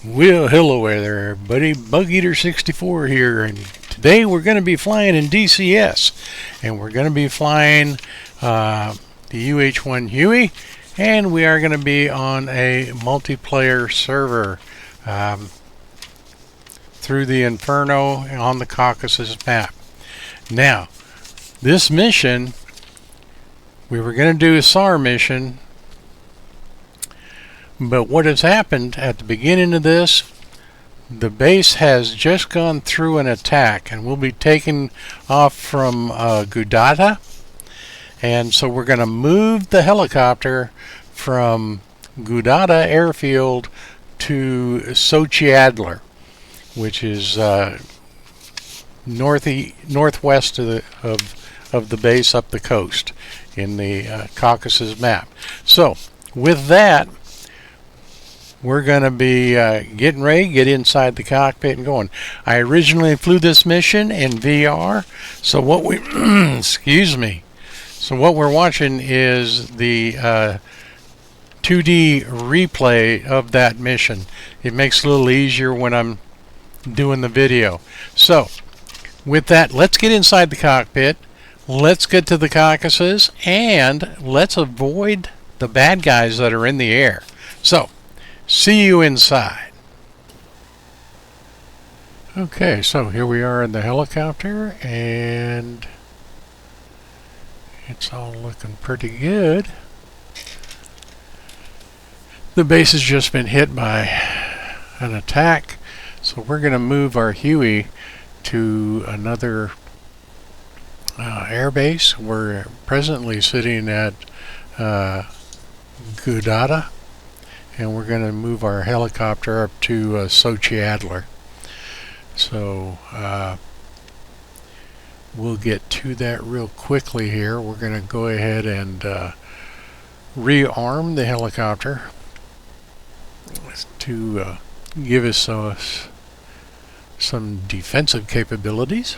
Well, hello there, everybody. Bug Eater 64 here, and today we're going to be flying in DCS, and we're going to be flying the UH-1 Huey, and we are going to be on a multiplayer server through the Inferno on the Caucasus map. Now, this mission, we were going to do a SAR mission. But what has happened at the beginning of this, the base has just gone through an attack, and we'll be taking off from Gudauta, and so we're going to move the helicopter from Gudauta Airfield to Sochi Adler, which is northwest of the base up the coast in the Caucasus map. So with that, we're going to be getting ready, get inside the cockpit and going. I originally flew this mission in VR, so what we excuse me. So what we're watching is the 2D replay of that mission. It makes it a little easier when I'm doing the video. So with that, let's get inside the cockpit. Let's get to the Caucasus, and let's avoid the bad guys that are in the air. So see you inside. Okay, so here we are in the helicopter, and it's all looking pretty good. The base has just been hit by an attack, so we're going to move our Huey to another airbase. We're presently sitting at Gudauta, and we're going to move our helicopter up to Sochi Adler. So we'll get to that real quickly here. We're going to go ahead and rearm the helicopter to give us some defensive capabilities.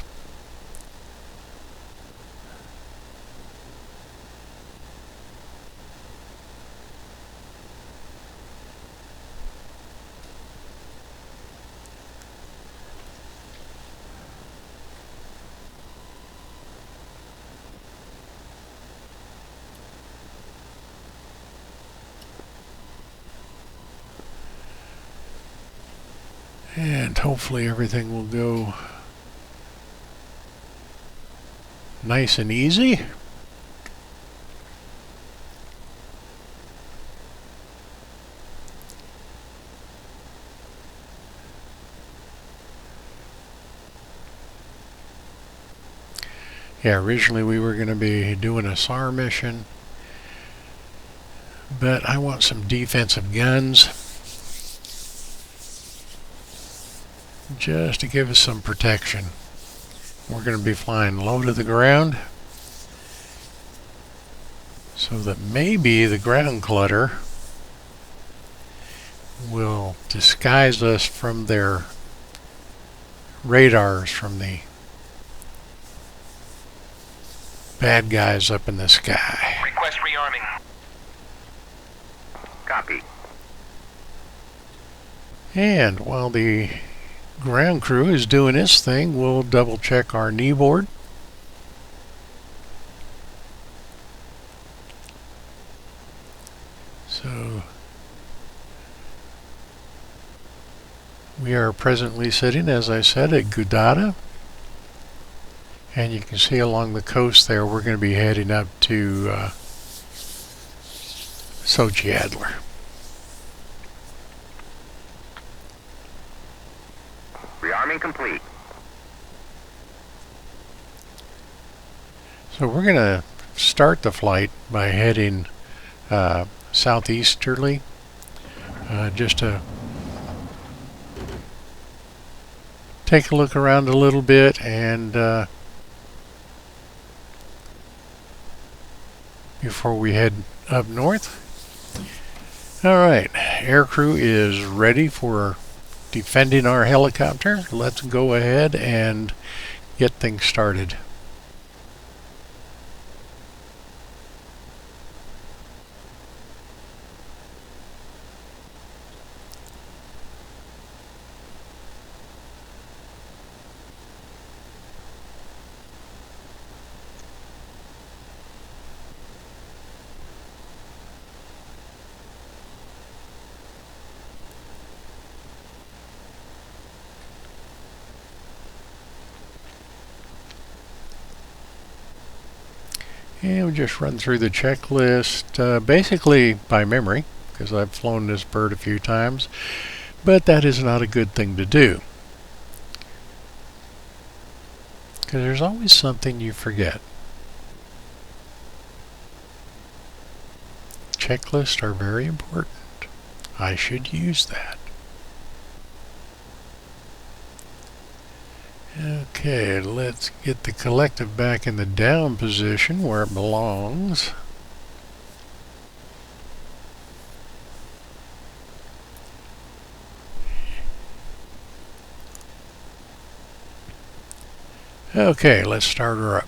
And hopefully everything will go nice and easy. Yeah, originally we were going to be doing a SAR mission, but I want some defensive guns just to give us some protection. We're going to be flying low to the ground, so that maybe the ground clutter will disguise us from their radars, from the bad guys up in the sky. Request rearming. Copy. And while the ground crew is doing its thing, we'll double check our kneeboard. So we are presently sitting, as I said, at Gudauta, and you can see along the coast there we're going to be heading up to Sochi Adler. Rearming complete. So we're going to start the flight by heading southeasterly, just to take a look around a little bit, and before we head up north. Alright, aircrew is ready for defending our helicopter. Let's go ahead and get things started. And we'll just run through the checklist basically by memory, because I've flown this bird a few times, but that is not a good thing to do, because there's always something you forget. Checklists are very important. I should use that. Okay, let's get the collective back in the down position where it belongs. Okay, let's start her up.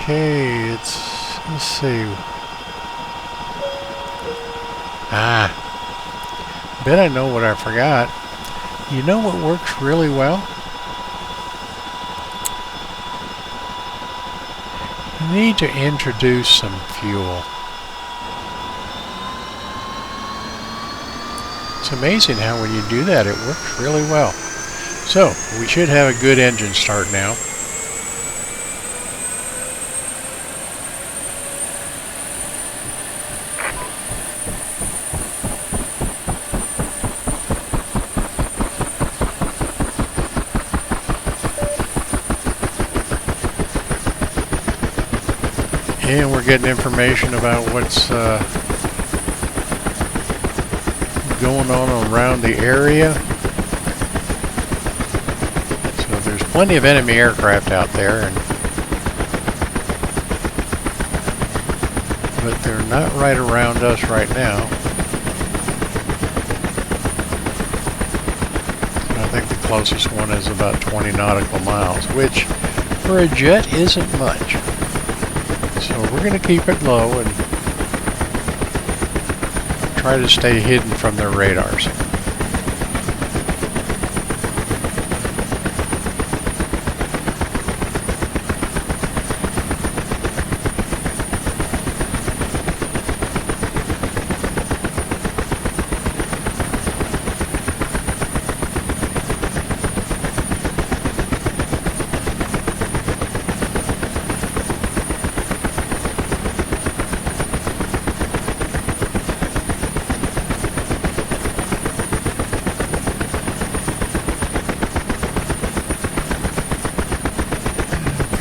Okay, let's see. Bet I know what I forgot. You know what works really well? You need to introduce some fuel. It's amazing how when you do that, it works really well. So, we should have a good engine start now. And we're getting information about what's going on around the area. So there's plenty of enemy aircraft out there, but they're not right around us right now. I think the closest one is about 20 nautical miles, which for a jet isn't much. So we're going to keep it low and try to stay hidden from their radars.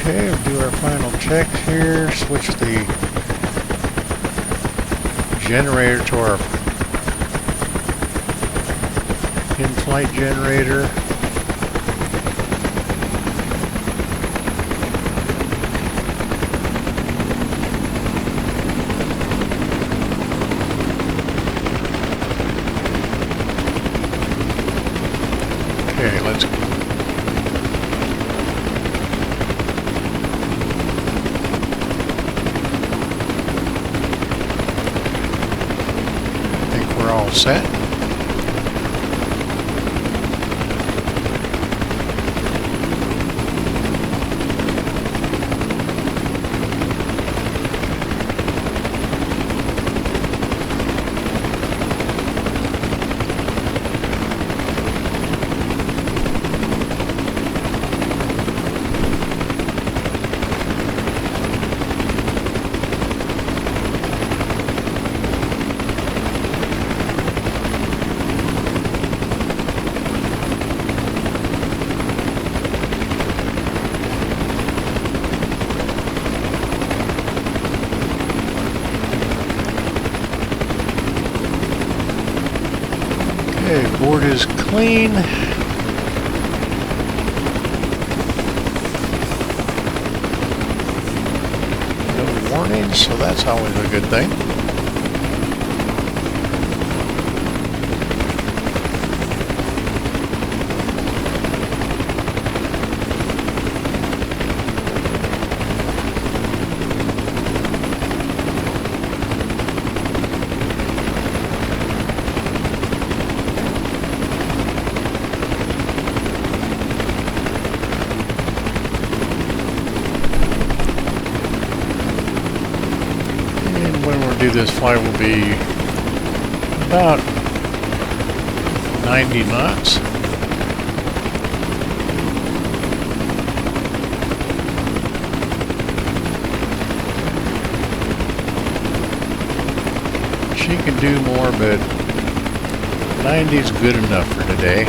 Okay, we'll do our final checks here. Switch the generator to our in-flight generator. Okay, let's go. All set. Okay, board is clean. No warnings, so that's always a good thing. when we'll do this flight will be about 90 knots. She can do more, but 90 is good enough for today.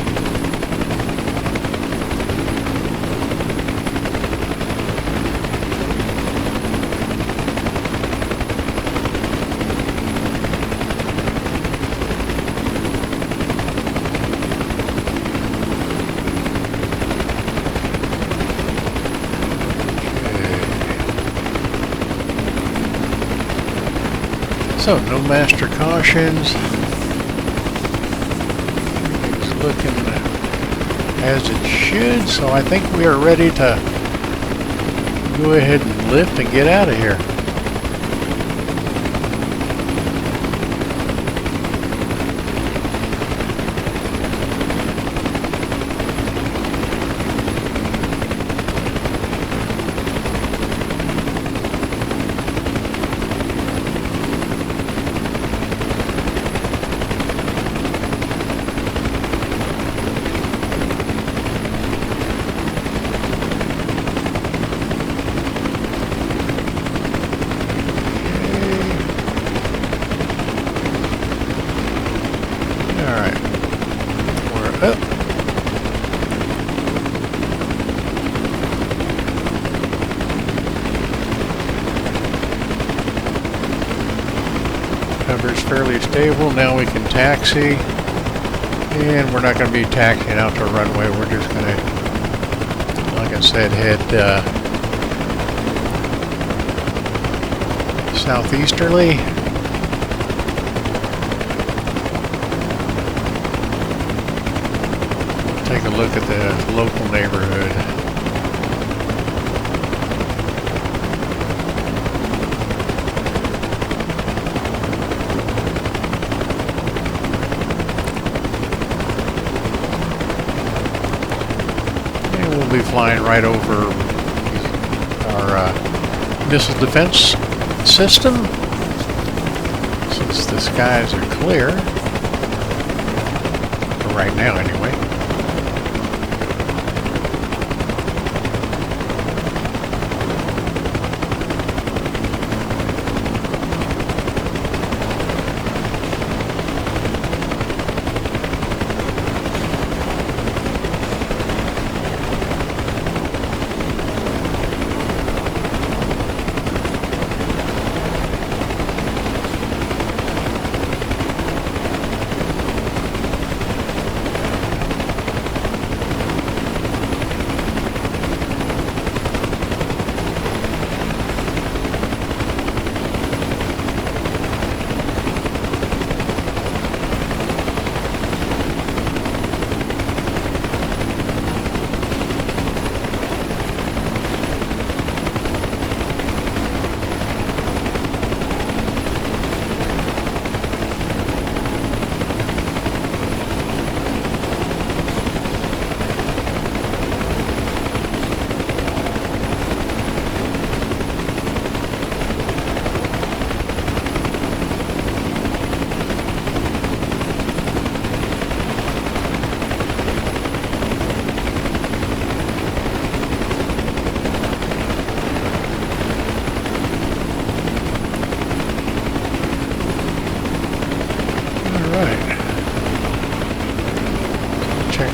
So, no master cautions. It's looking as it should, so I think we are ready to go ahead and lift and get out of here. Cover's fairly stable. Now we can taxi, and we're not going to be taxiing out to a runway. We're just going to, like I said, head southeasterly. Take a look at the local neighborhood. Be flying right over our missile defense system, since the skies are clear for right now anyway.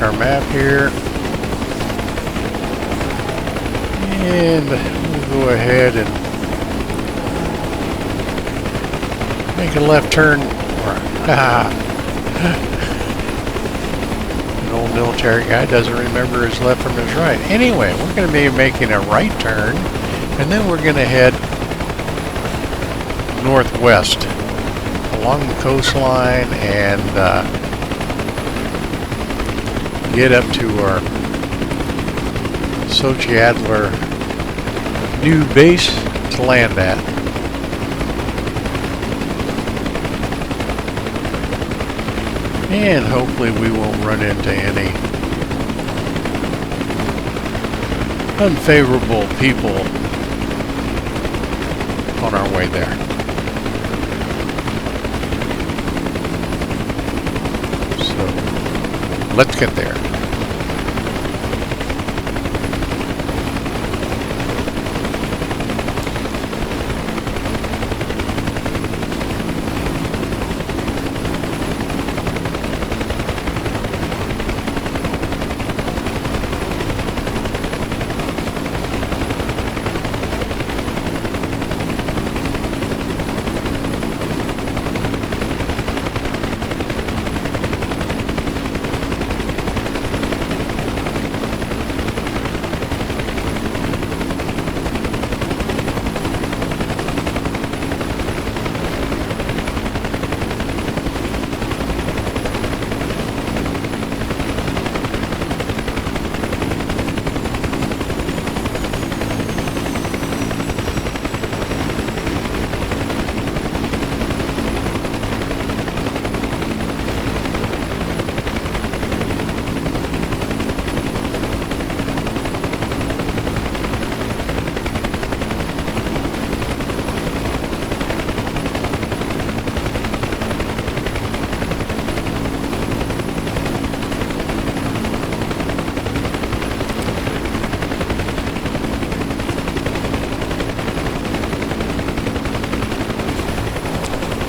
Our map here, and we'll go ahead and make a left turn. An old military guy doesn't remember his left from his right. Anyway, we're going to be making a right turn, and then we're going to head northwest along the coastline and get up to our Sochi Adler new base to land at. And hopefully we won't run into any unfavorable people on our way there. let's get there.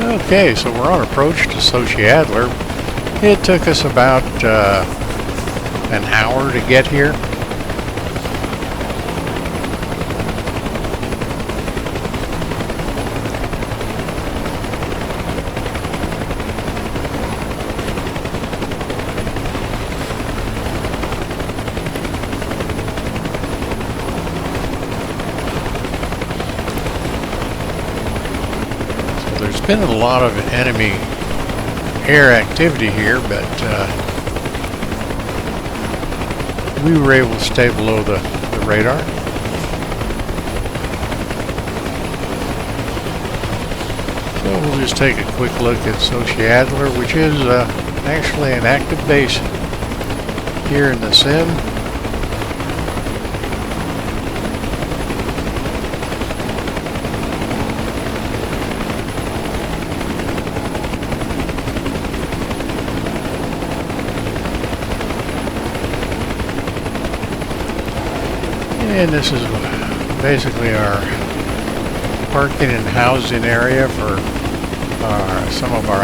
Okay, so we're on approach to Sochi Adler. It took us about an hour to get here. There's been a lot of enemy air activity here, but we were able to stay below the radar. So we'll just take a quick look at Sochi Adler, which is actually an active base here in the sim. And this is basically our parking and housing area for some of our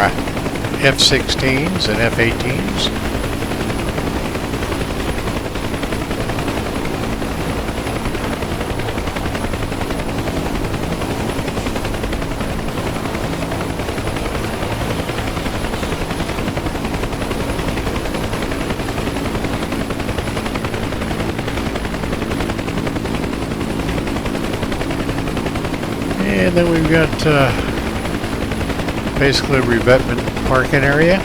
F-16s and F-18s. And then we've got basically a revetment parking area.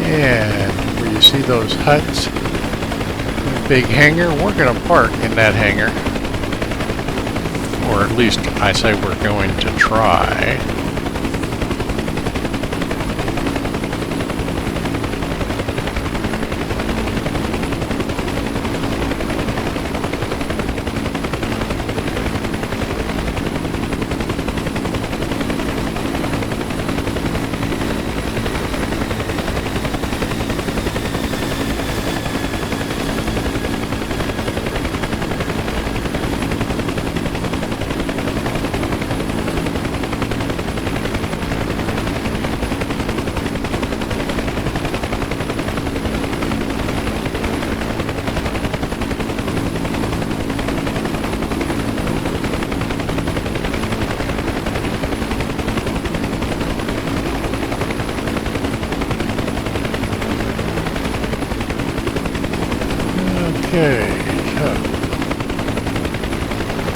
And where you see those huts, big hangar, we're going to park in that hangar. Or at least I say we're going to try. Okay,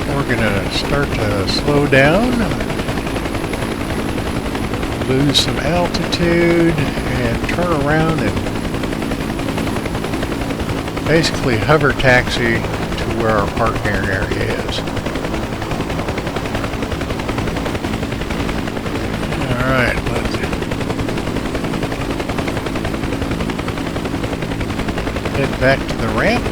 we're going to start to slow down, lose some altitude, and turn around and basically hover taxi to where our parking area is. Alright, let's head back to the ramp.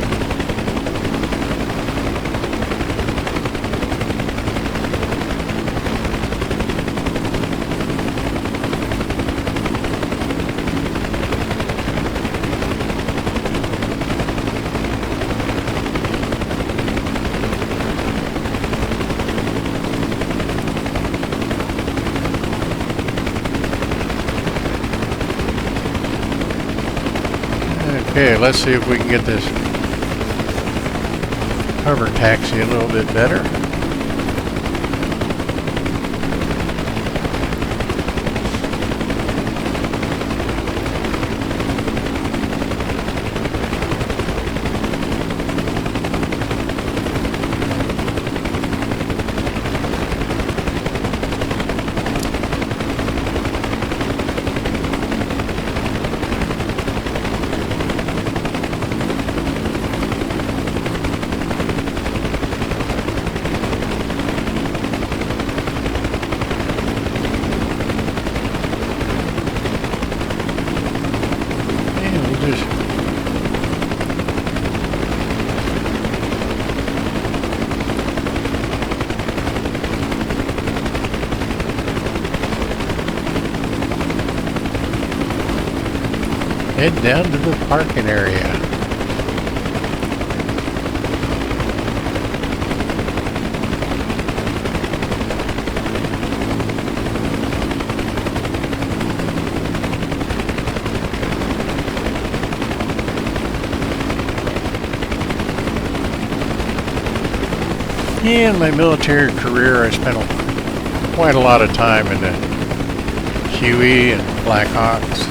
Okay, let's see if we can get this hover taxi a little bit better. Head down to the parking area. In my military career, I spent quite a lot of time in the Huey and Black Hawks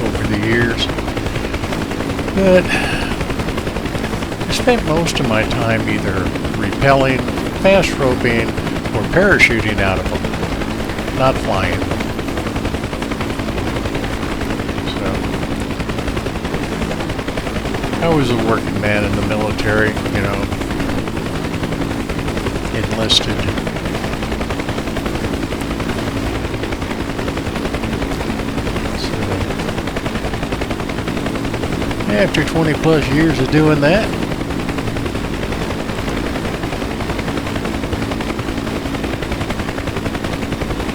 over the years, but I spent most of my time either rappelling, fast roping, or parachuting out of them, not flying. So I was a working man in the military, you know, enlisted. After 20 plus years of doing that,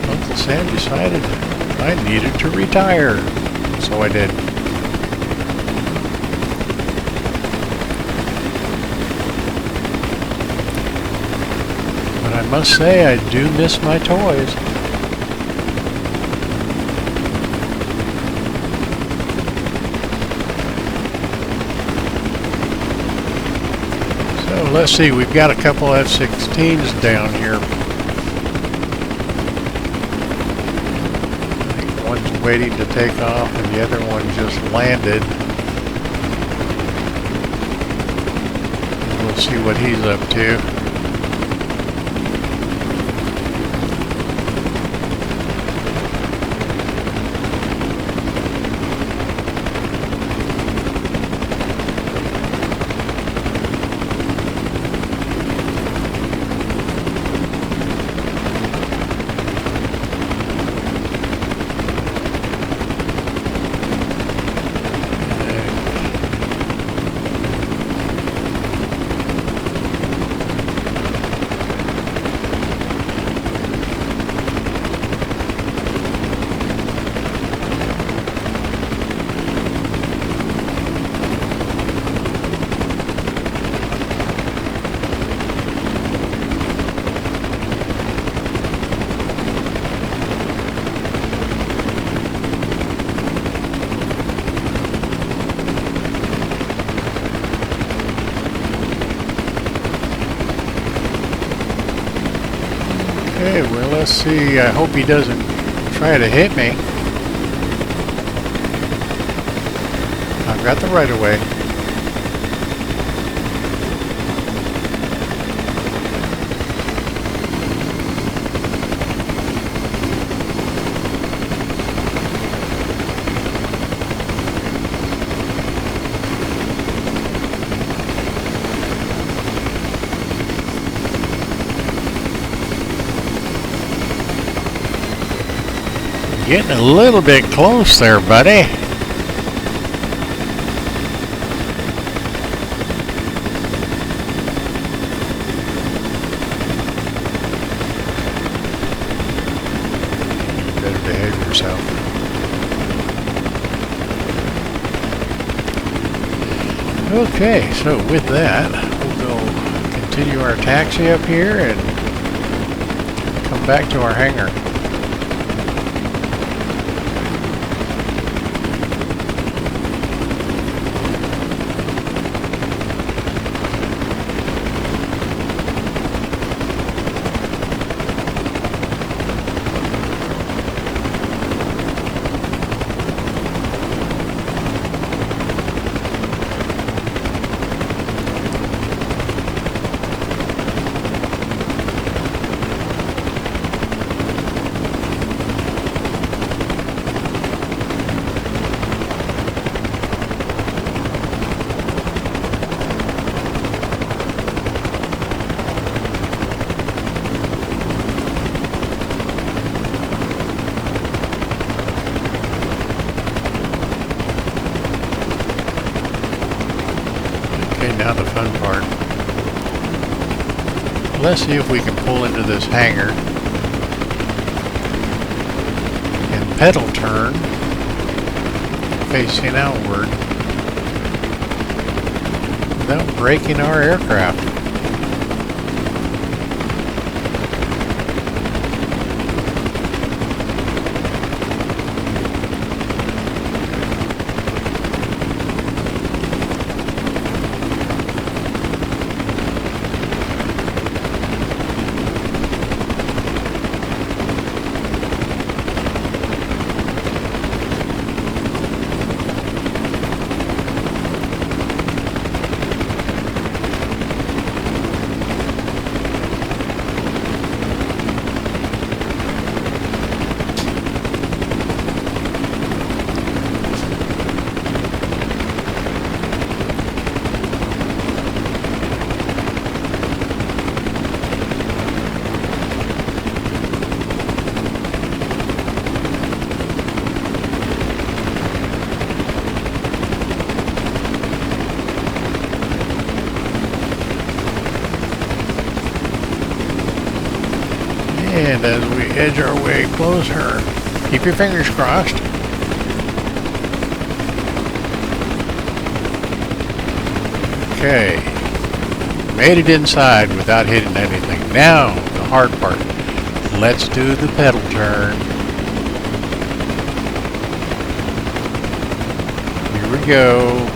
Uncle Sam decided I needed to retire, so I did. But I must say I do miss my toys. Let's see, we've got a couple F-16s down here. I think one's waiting to take off and the other one just landed. We'll see what he's up to. Okay, well, let's see. I hope he doesn't try to hit me. I've got the right of way. Getting a little bit close there, buddy. You better behave yourself. Okay, so with that, we'll go continue our taxi up here and come back to our hangar. fun part. Let's see if we can pull into this hangar and pedal turn facing outward without breaking our aircraft. And as we edge our way closer, keep your fingers crossed. Okay, made it inside without hitting anything. Now, the hard part. Let's do the pedal turn. Here we go.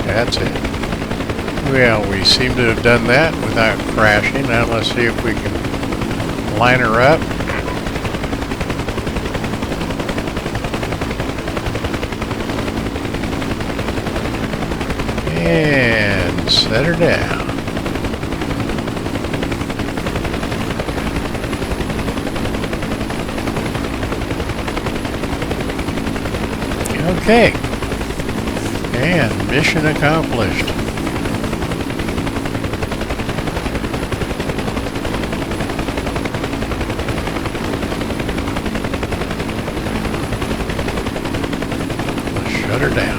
That's it. Well, we seem to have done that without crashing. Now let's see if we can line her up. And set her down. Okay. And mission accomplished. Let's shut her down.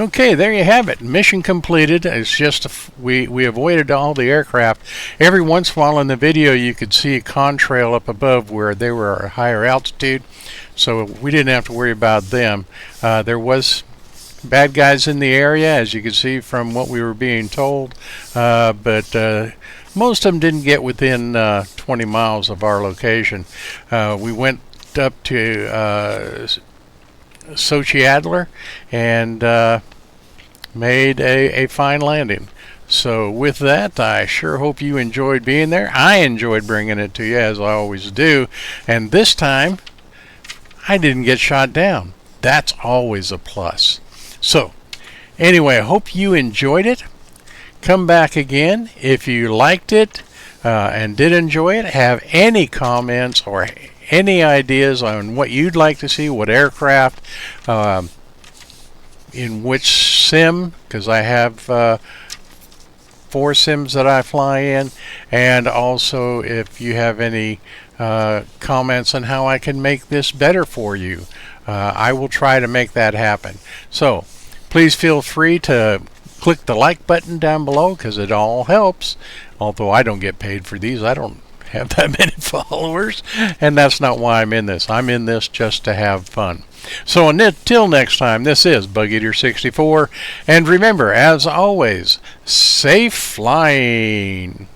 Okay, there you have it. Mission completed. It's just we avoided all the aircraft. Every once in a while in the video you could see a contrail up above where they were at higher altitude, so we didn't have to worry about them. There was bad guys in the area, as you can see from what we were being told, but most of them didn't get within 20 miles of our location. We went up to Sochi Adler and made a fine landing. So with that, I sure hope you enjoyed being there. I enjoyed bringing it to you, as I always do, and this time I didn't get shot down. That's always a plus. So anyway, I hope you enjoyed it. Come back again if you liked it and did enjoy it. Have any comments or any ideas on what you'd like to see, what aircraft, in which sim, because I have 4 sims that I fly in, and also if you have any comments on how I can make this better for you. I will try to make that happen. So please feel free to click the like button down below, because it all helps. Although I don't get paid for these, I don't have that many followers, and that's not why I'm in this. I'm in this just to have fun. So until next time, this is Bug Eater 64, and remember, as always, safe flying.